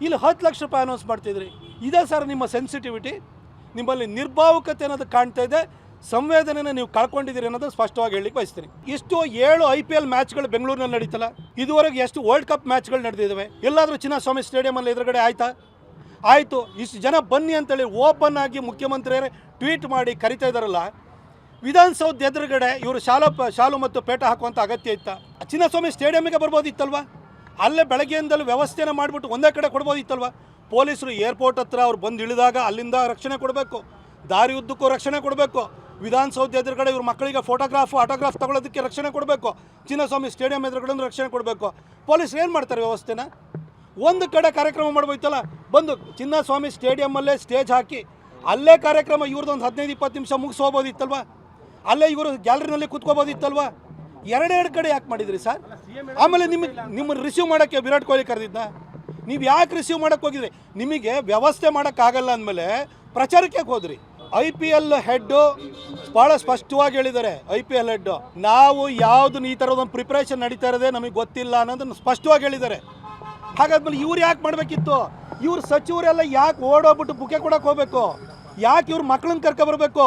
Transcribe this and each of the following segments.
ಇಲ್ಲಿ 10 ಲಕ್ಷ ರೂಪಾಯಿ ಅನೌನ್ಸ್ ಮಾಡ್ತಿದ್ರಿ. ಇದೇ ಸರ್ ನಿಮ್ಮ ಸೆನ್ಸಿಟಿವಿಟಿ? ನಿಮ್ಮಲ್ಲಿ ನಿರ್ಭಾವುಕತೆ ಅನ್ನೋದು ಕಾಣ್ತಾ ಇದೆ, ಸಂವೇದನೆನ ನೀವು ಕಳ್ಕೊಂಡಿದ್ದೀರಿ ಅನ್ನೋದು ಸ್ಪಷ್ಟವಾಗಿ ಹೇಳಲಿಕ್ಕೆ ಬಯಸ್ತೀನಿ. ಇಷ್ಟು 7 IPL ಮ್ಯಾಚ್ಗಳು ಬೆಂಗಳೂರಿನಲ್ಲಿ ನಡೀತಲ್ಲ, ಇದುವರೆಗೆ ಎಷ್ಟು ವರ್ಲ್ಡ್ ಕಪ್ ಮ್ಯಾಚ್ಗಳು ನಡೆದಿದ್ದಾವೆ? ಎಲ್ಲಾದರೂ ಚಿನ್ನಸ್ವಾಮಿ ಸ್ಟೇಡಿಯಮಲ್ಲಿ ಎದುರುಗಡೆ ಆಯಿತು. ಇಷ್ಟು ಜನ ಬನ್ನಿ ಅಂತೇಳಿ ಓಪನ್ ಆಗಿ ಮುಖ್ಯಮಂತ್ರಿಯರೇ ಟ್ವೀಟ್ ಮಾಡಿ ಕರಿತಾ ಇದ್ದಾರಲ್ಲ, ವಿಧಾನಸೌಧ ಎದುರುಗಡೆ ಇವರು ಶಾಲು ಮತ್ತು ಪೇಟ ಹಾಕುವಂಥ ಅಗತ್ಯ ಇತ್ತ? ಚಿನ್ನಸ್ವಾಮಿ ಸ್ಟೇಡಿಯಮ್ಗೆ ಬರ್ಬೋದಿತ್ತಲ್ವ? ಅಲ್ಲೇ ಬೆಳಗ್ಗೆಯಿಂದಲೂ ವ್ಯವಸ್ಥೆನ ಮಾಡಿಬಿಟ್ಟು ಒಂದೇ ಕಡೆ ಕೊಡ್ಬೋದಿತ್ತಲ್ವ? ಪೊಲೀಸರು ಏರ್ಪೋರ್ಟ್ ಹತ್ರ ಅವ್ರು ಬಂದು ಇಳಿದಾಗ ಅಲ್ಲಿಂದ ರಕ್ಷಣೆ ಕೊಡಬೇಕು, ದಾರಿ ಉದ್ದಕ್ಕೂ ರಕ್ಷಣೆ ಕೊಡಬೇಕು, ವಿಧಾನಸೌಧ ಎದುರುಗಡೆ ಇವ್ರ ಮಕ್ಕಳಿಗೆ ಆಟೋಗ್ರಾಫ್ ತಗೊಳ್ಳೋದಕ್ಕೆ ರಕ್ಷಣೆ ಕೊಡಬೇಕು, ಚಿನ್ನಸ್ವಾಮಿ ಸ್ಟೇಡಿಯಂ ಎದುರುಗಡೆ ರಕ್ಷಣೆ ಕೊಡಬೇಕು. ಪೊಲೀಸರು ಏನು ಮಾಡ್ತಾರೆ ವ್ಯವಸ್ಥೆನ? ಒಂದು ಕಡೆ ಕಾರ್ಯಕ್ರಮ ಮಾಡ್ಬೋಯ್ತಲ್ಲ, ಬಂದು ಚಿನ್ನಸ್ವಾಮಿ ಸ್ಟೇಡಿಯಮ್ಮಲ್ಲೇ ಸ್ಟೇಜ್ ಹಾಕಿ ಅಲ್ಲೇ ಕಾರ್ಯಕ್ರಮ ಇವ್ರದ್ದೊಂದು 15-20 ನಿಮಿಷ ಮುಗಿಸ್ಕೋಬೋದಿತ್ತಲ್ವ? ಅಲ್ಲೇ ಇವರು ಗ್ಯಾಲರಿನಲ್ಲಿ ಕೂತ್ಕೋಬೋದಿತ್ತಲ್ವ? ಎರಡೆರಡು ಕಡೆ ಯಾಕೆ ಮಾಡಿದ್ರಿ ಸರ್? ಆಮೇಲೆ ನಿಮ್ಮನ್ನು ರಿಸೀವ್ ಮಾಡೋಕ್ಕೆ ವಿರಾಟ್ ಕೊಹ್ಲಿ ಕರೆದಿದ್ದ? ನೀವು ಯಾಕೆ ರಿಸೀವ್ ಮಾಡೋಕ್ಕೆ ಹೋಗಿದ್ರಿ? ನಿಮಗೆ ವ್ಯವಸ್ಥೆ ಮಾಡೋಕ್ಕಾಗಲ್ಲ ಅಂದಮೇಲೆ ಪ್ರಚಾರಕ್ಕೆ ಹೋದ್ರಿ. IPL ಹೆಡ್ಡು ಭಾಳ ಸ್ಪಷ್ಟವಾಗಿ ಹೇಳಿದ್ದಾರೆ. IPL ಹೆಡ್ಡು ನಾವು ಯಾವುದು ಈ ಥರದೊಂದು ಪ್ರಿಪ್ರೇಷನ್ ನಡೀತಾ ಇರೋದೇ ನಮಗೆ ಗೊತ್ತಿಲ್ಲ ಅನ್ನೋದನ್ನು ಸ್ಪಷ್ಟವಾಗಿ ಹೇಳಿದ್ದಾರೆ. ಹಾಗಾದ್ಮೇಲೆ ಇವ್ರು ಯಾಕೆ ಮಾಡಬೇಕಿತ್ತು? ಇವ್ರ ಸಚಿವರೆಲ್ಲ ಯಾಕೆ ಓಡೋಗ್ಬಿಟ್ಟು ಬುಕ್ಕೆ ಕೊಡೋಕೆ ಹೋಗಬೇಕು? ಯಾಕೆ ಇವ್ರ ಮಕ್ಕಳನ್ನ ಕರ್ಕೊಬರ್ಬೇಕು?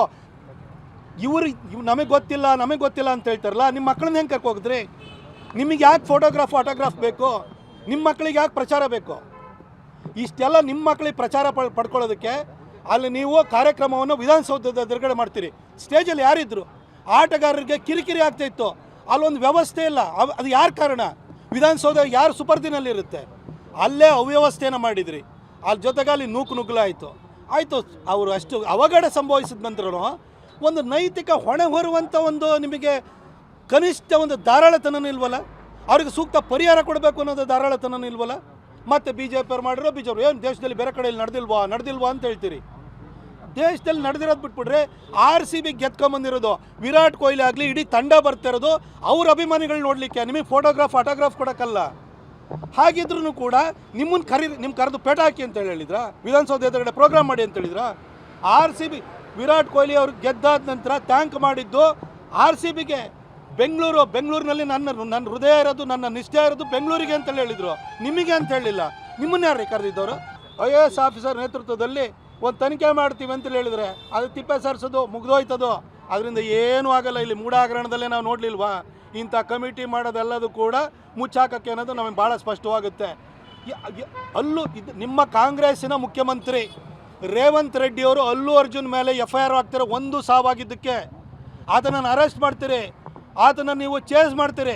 ಇವ್ರು ನಮಗೆ ಗೊತ್ತಿಲ್ಲ ಅಂತ ಹೇಳ್ತಾರಲ್ಲ, ನಿಮ್ಮ ಮಕ್ಕಳನ್ನ ಹೆಂಗೆ ಕರ್ಕೋಗಿದ್ರಿ? ನಿಮಗೆ ಯಾಕೆ ಆಟೋಗ್ರಾಫ್ ಬೇಕು? ನಿಮ್ಮ ಮಕ್ಕಳಿಗೆ ಯಾಕೆ ಪ್ರಚಾರ ಬೇಕು? ಇಷ್ಟೆಲ್ಲ ನಿಮ್ಮ ಮಕ್ಕಳಿಗೆ ಪ್ರಚಾರ ಪಡ್ಕೊಳ್ಳೋದಕ್ಕೆ ಅಲ್ಲಿ ನೀವು ಕಾರ್ಯಕ್ರಮವನ್ನು ವಿಧಾನಸೌಧದ ಎದುರುಗಡೆ ಮಾಡ್ತೀರಿ. ಸ್ಟೇಜಲ್ಲಿ ಯಾರಿದ್ರು? ಆಟಗಾರರಿಗೆ ಕಿರಿಕಿರಿ ಆಗ್ತಾಯಿತ್ತು. ಅಲ್ಲೊಂದು ವ್ಯವಸ್ಥೆ ಇಲ್ಲ. ಅದು ಯಾರ ಕಾರಣ? ವಿಧಾನಸೌಧ ಯಾರು ಸುಪರ್ದಿನಲ್ಲಿರುತ್ತೆ? ಅಲ್ಲೇ ಅವ್ಯವಸ್ಥೆಯನ್ನು ಮಾಡಿದ್ರಿ. ಅಲ್ಲಿ ಜೊತೆಗೆ ಅಲ್ಲಿ ನುಗ್ಗಲಾಯಿತು. ಅವರು ಅಷ್ಟು ಅವಘಡ ಸಂಭವಿಸಿದ ನಂತರ ಒಂದು ನೈತಿಕ ಹೊಣೆ ಹೊರುವಂಥ ಒಂದು ನಿಮಗೆ ಕನಿಷ್ಠ ಒಂದು ಧಾರಾಳತನ ಇಲ್ವಲ್ಲ? ಅವ್ರಿಗೆ ಸೂಕ್ತ ಪರಿಹಾರ ಕೊಡಬೇಕು ಅನ್ನೋದು ಧಾರಾಳತನ ಇಲ್ವಲ್ಲ? ಮತ್ತು BJP ಅವ್ರು ಮಾಡಿರೋ ಏನು ದೇಶದಲ್ಲಿ ಬೇರೆ ಕಡೆಯಲ್ಲಿ ನಡೆದಿಲ್ವಾ ಅಂತ ಹೇಳ್ತೀರಿ. ದೇಶದಲ್ಲಿ ನಡೆದಿರೋದು ಬಿಟ್ಬಿಟ್ರೆ RCB ಗೆದ್ಕೊಂಬಂದಿರೋದು ವಿರಾಟ್ ಕೊಹ್ಲಿ ಆಗಲಿ ಇಡೀ ತಂಡ ಬರ್ತಿರೋದು ಅವ್ರ ಅಭಿಮಾನಿಗಳು ನೋಡಲಿಕ್ಕೆ, ನಿಮಗೆ ಆಟೋಗ್ರಾಫ್ ಕೊಡೋಕ್ಕಲ್ಲ. ಹಾಗಿದ್ರೂ ಕೂಡ ನಿಮ್ಮ ಕರೆದು ಪೇಟ ಹಾಕಿ ಅಂತ ಹೇಳಿದ್ರಾ? ವಿಧಾನಸೌಧ ಎದುರುಗಡೆ ಪ್ರೋಗ್ರಾಮ್ ಮಾಡಿ ಅಂತ ಹೇಳಿದ್ರಾ? RCB ವಿರಾಟ್ ಕೊಹ್ಲಿ ಅವ್ರಿಗೆ ಗೆದ್ದಾದ ನಂತರ ಥ್ಯಾಂಕ್ ಮಾಡಿದ್ದು RCBಗೆ. ಬೆಂಗಳೂರಿನಲ್ಲಿ ನನ್ನ ಹೃದಯ ಇರೋದು, ನನ್ನ ನಿಷ್ಠೆ ಇರೋದು ಬೆಂಗಳೂರಿಗೆ ಅಂತೇಳಿ ಹೇಳಿದರು, ನಿಮಗೆ ಅಂತ ಹೇಳಿಲ್ಲ. ನಿಮ್ಮನ್ನ ಯಾರು ಕರೆದಿದ್ದವರು? IAS ಆಫೀಸರ್ ನೇತೃತ್ವದಲ್ಲಿ ಒಂದು ತನಿಖೆ ಮಾಡ್ತೀವಿ ಅಂತೇಳಿ ಹೇಳಿದರೆ ಅದು ತಿಪ್ಪೆ ಸರಿಸೋದು ಮುಗ್ದೋಯ್ತದು. ಅದರಿಂದ ಏನೂ ಆಗಲ್ಲ. ಇಲ್ಲಿ ಮೂಢ ಹಗರಣದಲ್ಲೇ ನಾವು ನೋಡಲಿಲ್ವಾ? ಇಂಥ ಕಮಿಟಿ ಮಾಡೋದೆಲ್ಲದು ಕೂಡ ಮುಚ್ಚಾಕಕ್ಕೆ ಅನ್ನೋದು ನಮಗೆ ಭಾಳ ಸ್ಪಷ್ಟವಾಗುತ್ತೆ. ನಿಮ್ಮ ಕಾಂಗ್ರೆಸ್ಸಿನ ಮುಖ್ಯಮಂತ್ರಿ ರೇವಂತ್ ರೆಡ್ಡಿ ಅವರು ಅಲ್ಲು ಅರ್ಜುನ್ ಮೇಲೆ FIR ಆಗ್ತಾರೆ. ಒಂದು ಸಾವಾಗಿದ್ದಕ್ಕೆ ಆತನನ್ನು ಅರೆಸ್ಟ್ ಮಾಡ್ತೀರಿ, ಆತನನ್ನು ನೀವು ಚೇಸ್ ಮಾಡ್ತೀರಿ.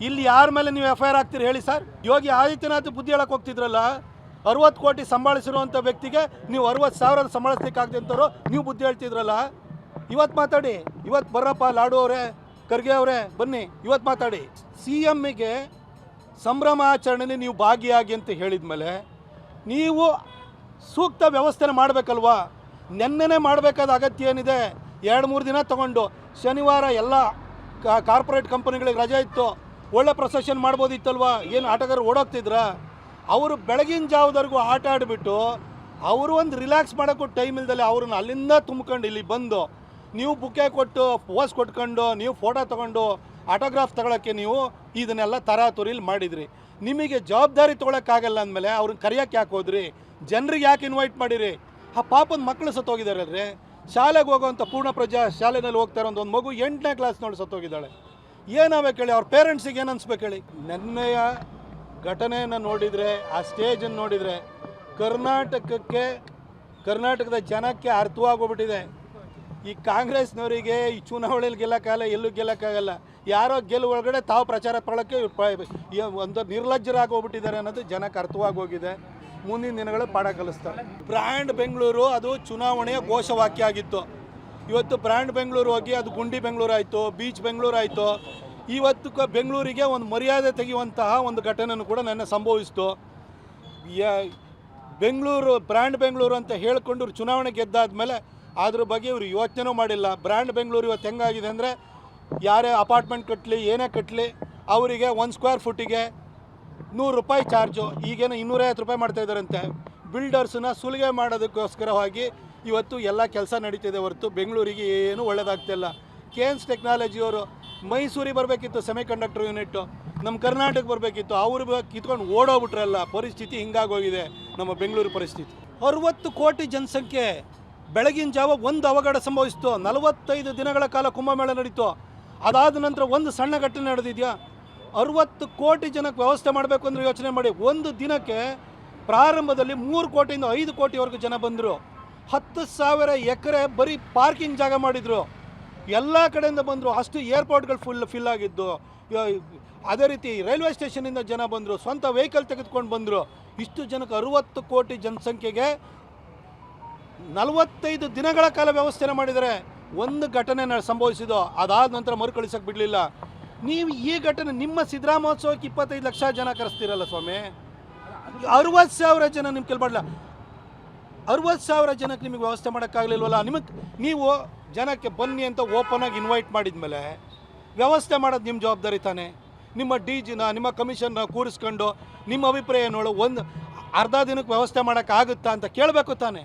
ಇಲ್ಲಿ ಯಾರ ಮೇಲೆ ನೀವು FIR ಆಗ್ತೀರಿ ಹೇಳಿ ಸರ್? ಯೋಗಿ ಆದಿತ್ಯನಾಥ್ ಬುದ್ಧಿ ಹೇಳಕ್ಕೆ ಹೋಗ್ತಿದ್ರಲ್ಲ, 60 ಕೋಟಿ ಸಂಭಾಳಿಸಿರುವಂಥ ವ್ಯಕ್ತಿಗೆ ನೀವು 60,000 ಸಂಭಾಳಿಸ್ಲಿಕ್ಕಾಗದೆ ಅಂತವರು ನೀವು ಬುದ್ಧಿ ಹೇಳ್ತಿದ್ರಲ್ಲ. ಇವತ್ತು ಮಾತಾಡಿ, ಇವತ್ತು ಬರ್ರಪ್ಪ ಲಾಡು ಅವರೇ, ಖರ್ಗೆ ಅವರೇ ಬನ್ನಿ, ಇವತ್ತು ಮಾತಾಡಿ. CMಗೆ ಸಂಭ್ರಮಾಚರಣೆಯಲ್ಲಿ ನೀವು ಭಾಗಿಯಾಗಿ ಅಂತ ಹೇಳಿದ ಮೇಲೆ ನೀವು ಸೂಕ್ತ ವ್ಯವಸ್ಥೆನ ಮಾಡಬೇಕಲ್ವಾ? ನೆನ್ನೆನೇ ಮಾಡಬೇಕಾದ ಅಗತ್ಯ ಏನಿದೆ? 2-3 ದಿನ ತಗೊಂಡು ಶನಿವಾರ ಎಲ್ಲ ಕಾರ್ಪೊರೇಟ್ ಕಂಪನಿಗಳಿಗೆ ರಜೆ ಇತ್ತು, ಒಳ್ಳೆ ಪ್ರೊಸೆಷನ್ ಮಾಡ್ಬೋದಿತ್ತಲ್ವಾ? ಏನು ಆಟಗಾರರು ಓಡೋಗ್ತಿದ್ರಾ? ಅವರು ಬೆಳಗಿನ ಜಾವದವರೆಗೂ ಆಟ ಆಡಿಬಿಟ್ಟು ಅವರು ಒಂದು ರಿಲ್ಯಾಕ್ಸ್ ಮಾಡೋಕ್ಕೂ ಟೈಮ್ ಇಲ್ದಲೆ ಅವ್ರನ್ನ ಅಲ್ಲಿಂದ ತುಂಬ್ಕೊಂಡು ಇಲ್ಲಿ ಬಂದು ನೀವು ಬುಕ್ಕೆ ಕೊಟ್ಟು ಪೋಸ್ ಕೊಟ್ಕೊಂಡು ನೀವು ಫೋಟೋ ತೊಗೊಂಡು ಆಟೋಗ್ರಾಫ್ ತಗೊಳ್ಳೋಕ್ಕೆ ನೀವು ಇದನ್ನೆಲ್ಲ ತರಾತುರಿಲಿ ಮಾಡಿದ್ರಿ. ನಿಮಗೆ ಜವಾಬ್ದಾರಿ ತೊಗೊಳಕ್ಕಾಗಲ್ಲ ಅಂದಮೇಲೆ ಅವ್ರನ್ನ ಕರೆಯೋಕ್ಕೆ ಯಾಕೆ ಹೋದ್ರಿ? ಜನರಿಗೆ ಯಾಕೆ ಇನ್ವೈಟ್ ಮಾಡಿರಿ? ಆ ಪಾಪದ ಮಕ್ಕಳು ಸತ್ತೋಗಿದ್ದಾರಲ್ರಿ. ಶಾಲೆಗೆ ಹೋಗೋವಂಥ ಪೂರ್ಣಪ್ರಜ್ಞಾ ಶಾಲೆಯಲ್ಲಿ ಹೋಗ್ತಾ ಇರೋ ಒಂದು ಮಗು 8ನೇ ಕ್ಲಾಸ್ನೋಳು ಸತ್ತೋಗಿದ್ದಾಳೆ. ಏನಾಗಬೇಕು ಹೇಳಿ? ಅವ್ರ ಪೇರೆಂಟ್ಸಿಗೆ ಏನು ಅನ್ಸ್ಬೇಕು ಹೇಳಿ? ನೆನ್ನೆಯ ಘಟನೆಯನ್ನು ನೋಡಿದರೆ, ಆ ಸ್ಟೇಜನ್ನು ನೋಡಿದರೆ ಕರ್ನಾಟಕದ ಜನಕ್ಕೆ ಅರ್ಥವಾಗೋಗ್ಬಿಟ್ಟಿದೆ. ಈ ಕಾಂಗ್ರೆಸ್ನವರಿಗೆ ಈ ಚುನಾವಣೆಯಲ್ಲಿ ಗೆಲ್ಲಕ್ಕಾಗಲ್ಲ, ಎಲ್ಲೂ ಗೆಲ್ಲಕ್ಕಾಗಲ್ಲ. ಯಾರೋ ಗೆಲ್ಲುವ ಒಳಗಡೆ ತಾವು ಪ್ರಚಾರ ಪಡೋಕ್ಕೆ ಒಂದು ನಿರ್ಲಜ್ಜರಾಗೋಗ್ಬಿಟ್ಟಿದ್ದಾರೆ ಅನ್ನೋದು ಜನಕ್ಕೆ ಅರ್ಥವಾಗೋಗಿದೆ. ಮುಂದಿನ ದಿನಗಳು ಪಾಠ ಕಲಿಸ್ತಾರೆ. ಬ್ರ್ಯಾಂಡ್ ಬೆಂಗಳೂರು ಅದು ಚುನಾವಣೆಯ ಘೋಷವಾಕ್ಯ ಆಗಿತ್ತು. ಇವತ್ತು ಬ್ರ್ಯಾಂಡ್ ಬೆಂಗಳೂರು ಹೋಗಿ ಅದು ಗುಂಡಿ ಬೆಂಗಳೂರು ಆಯಿತು, ಬೀಚ್ ಬೆಂಗಳೂರು ಆಯಿತು. ಇವತ್ತು ಬೆಂಗಳೂರಿಗೆ ಒಂದು ಮರ್ಯಾದೆ ತೆಗೆಯುವಂತಹ ಒಂದು ಘಟನೆಯೂ ಕೂಡ ನೆನ್ನೆ ಸಂಭವಿಸಿತು. ಬ್ರ್ಯಾಂಡ್ ಬೆಂಗಳೂರು ಅಂತ ಹೇಳ್ಕೊಂಡು ಚುನಾವಣೆ ಗೆದ್ದಾದ್ಮೇಲೆ ಅದ್ರ ಬಗ್ಗೆ ಇವರು ಯೋಚನೆನೂ ಮಾಡಿಲ್ಲ. ಬ್ರ್ಯಾಂಡ್ ಬೆಂಗಳೂರು ಇವತ್ತು ಹೆಂಗಾಗಿದೆ ಅಂದರೆ, ಯಾರೇ ಅಪಾರ್ಟ್ಮೆಂಟ್ ಕಟ್ಟಲಿ, ಏನೇ ಕಟ್ಟಲಿ, ಅವರಿಗೆ 1 ಸ್ಕ್ವೇರ್ ಫುಟ್ಟಿಗೆ 100 ರೂಪಾಯಿ ಚಾರ್ಜು. ಈಗೇನು 250 ರೂಪಾಯಿ ಮಾಡ್ತಾಯಿದ್ದಾರಂತೆ. ಬಿಲ್ಡರ್ಸನ್ನ ಸುಲಿಗೆ ಮಾಡೋದಕ್ಕೋಸ್ಕರವಾಗಿ ಇವತ್ತು ಎಲ್ಲ ಕೆಲಸ ನಡೀತಿದೆ ಹೊರತು ಬೆಂಗಳೂರಿಗೆ ಏನೂ ಒಳ್ಳೆಯದಾಗ್ತಿಲ್ಲ. ಕೇನ್ಸ್ ಟೆಕ್ನಾಲಜಿಯವರು ಮೈಸೂರಿಗೆ ಬರಬೇಕಿತ್ತು ಸೆಮಿಕಂಡಕ್ಟರ್ ಯೂನಿಟ್ಟು, ನಮ್ಮ ಕರ್ನಾಟಕ ಬರಬೇಕಿತ್ತು, ಅವರು ಕಿತ್ಕೊಂಡು ಓಡೋಗ್ಬಿಟ್ರಲ್ಲ. ಪರಿಸ್ಥಿತಿ ಹಿಂಗಾಗೋಗಿದೆ ನಮ್ಮ ಬೆಂಗಳೂರು ಪರಿಸ್ಥಿತಿ. 60 ಕೋಟಿ ಜನಸಂಖ್ಯೆ, ಬೆಳಗಿನ ಜಾವ ಒಂದು ಅವಘಡ ಸಂಭವಿಸಿತು. 45 ದಿನಗಳ ಕಾಲ ಕುಂಭಮೇಳ ನಡೀತು. ಅದಾದ ನಂತರ ಒಂದು ಸಣ್ಣ ಘಟನೆ ನಡೆದಿದೆಯಾ? 60 ಕೋಟಿ ಜನಕ್ಕೆ ವ್ಯವಸ್ಥೆ ಮಾಡಬೇಕು ಅಂದರೆ ಯೋಚನೆ ಮಾಡಿ. ಒಂದು ದಿನಕ್ಕೆ ಪ್ರಾರಂಭದಲ್ಲಿ 3 ಕೋಟಿಯಿಂದ 5 ಕೋಟಿವರೆಗೂ ಜನ ಬಂದರು. 10,000 ಎಕರೆ ಬರೀ ಪಾರ್ಕಿಂಗ್ ಜಾಗ ಮಾಡಿದರು. ಎಲ್ಲ ಕಡೆಯಿಂದ ಬಂದರು. ಅಷ್ಟು ಏರ್ಪೋರ್ಟ್ಗಳು ಫಿಲ್ ಆಗಿದ್ದು. ಅದೇ ರೀತಿ ರೈಲ್ವೆ ಸ್ಟೇಷನಿಂದ ಜನ ಬಂದರು, ಸ್ವಂತ ವೆಹಿಕಲ್ ತೆಗೆದುಕೊಂಡು ಬಂದರು. ಇಷ್ಟು ಜನಕ್ಕೆ 60 ಕೋಟಿ ಜನಸಂಖ್ಯೆಗೆ 45 ದಿನಗಳ ಕಾಲ ವ್ಯವಸ್ಥೆನ ಮಾಡಿದರೆ. ಒಂದು ಘಟನೆ ಸಂಭವಿಸಿದ್ದು, ಅದಾದ ನಂತರ ಮರುಕಳಿಸೋಕೆ ಬಿಡಲಿಲ್ಲ. ನೀವು ಈ ಘಟನೆ ನಿಮ್ಮ ಸಿದ್ದರಾಮೋತ್ಸವಕ್ಕೆ 25 ಲಕ್ಷ ಜನ ಕರೆಸ್ತೀರಲ್ಲ ಸ್ವಾಮಿ. 60,000 ಜನ ನಿಮ್ಮ ಕೇಳ್ಬಾರ್ಲ. 60,000 ಜನಕ್ಕೆ ನಿಮಗೆ ವ್ಯವಸ್ಥೆ ಮಾಡೋಕ್ಕಾಗಲಿಲ್ವಲ್ಲ. ನೀವು ಜನಕ್ಕೆ ಬನ್ನಿ ಅಂತ ಓಪನ್ ಆಗಿ ಇನ್ವೈಟ್ ಮಾಡಿದ್ಮೇಲೆ ವ್ಯವಸ್ಥೆ ಮಾಡೋದು ನಿಮ್ಮ ಜವಾಬ್ದಾರಿ ತಾನೇ. ನಿಮ್ಮ ಜಿನ ನಿಮ್ಮ ಕಮಿಷನ್ನ ಕೂರಿಸ್ಕೊಂಡು ನಿಮ್ಮ ಅಭಿಪ್ರಾಯ ನೋಡು, ಒಂದು ಅರ್ಧ ದಿನಕ್ಕೆ ವ್ಯವಸ್ಥೆ ಮಾಡೋಕ್ಕಾಗುತ್ತಾ ಅಂತ ಕೇಳಬೇಕು ತಾನೇ.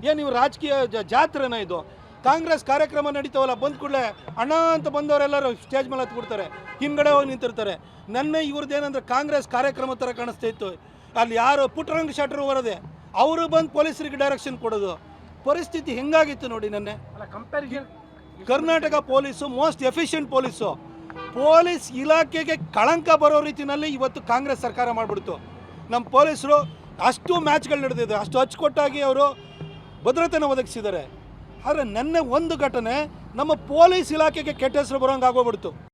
ಏನು ನೀವು ರಾಜಕೀಯ ಜಾತ್ರೆನ ಇದು? ಕಾಂಗ್ರೆಸ್ ಕಾರ್ಯಕ್ರಮ ನಡೀತಾವಲ್ಲ, ಬಂದ ಕೂಡಲೇ ಅಣ್ಣ ಅಂತ ಬಂದವರೆಲ್ಲರೂ ಸ್ಟೇಜ್ ಮೇಲೆ ಹತ್ಬಿಡ್ತಾರೆ, ಹಿಂಗಡೆ ಹೋಗಿ ನಿಂತಿರ್ತಾರೆ. ನನ್ನ ಇವ್ರದ್ದೇನಂದ್ರೆ ಕಾಂಗ್ರೆಸ್ ಕಾರ್ಯಕ್ರಮ ಥರ ಕಾಣಿಸ್ತಾ ಇತ್ತು. ಅಲ್ಲಿ ಯಾರು ಪುಟ್ಟರಂಗ ಶೆಟ್ಟರು ಬರೋದೆ, ಅವರು ಬಂದು ಪೊಲೀಸರಿಗೆ ಡೈರೆಕ್ಷನ್ ಕೊಡೋದು. ಪರಿಸ್ಥಿತಿ ಹೆಂಗಾಗಿತ್ತು ನೋಡಿ. ನೆನ್ನೆ Karnataka police most efficient police. Police ಇಲಾಖೆಗೆ ಕಳಂಕ ಬರೋ ರೀತಿಯಲ್ಲಿ ಇವತ್ತು ಕಾಂಗ್ರೆಸ್ ಸರ್ಕಾರ ಮಾಡಿಬಿಡ್ತು. ನಮ್ಮ ಪೊಲೀಸರು ಅಷ್ಟು ಮ್ಯಾಚ್ಗಳು ನಡೆದಿದೆ, ಅಷ್ಟು ಅಚ್ಚುಕಟ್ಟಾಗಿ ಅವರು ಭದ್ರತೆನ ಒದಗಿಸಿದ್ದಾರೆ. ಆದರೆ ನೆನ್ನೆ ಒಂದು ಘಟನೆ ನಮ್ಮ ಪೊಲೀಸ್ ಇಲಾಖೆಗೆ ಕೆಟ್ಟ ಹೆಸರು ಬರೋಂಗೆ ಆಗೋಗ್ಬಿಡ್ತು.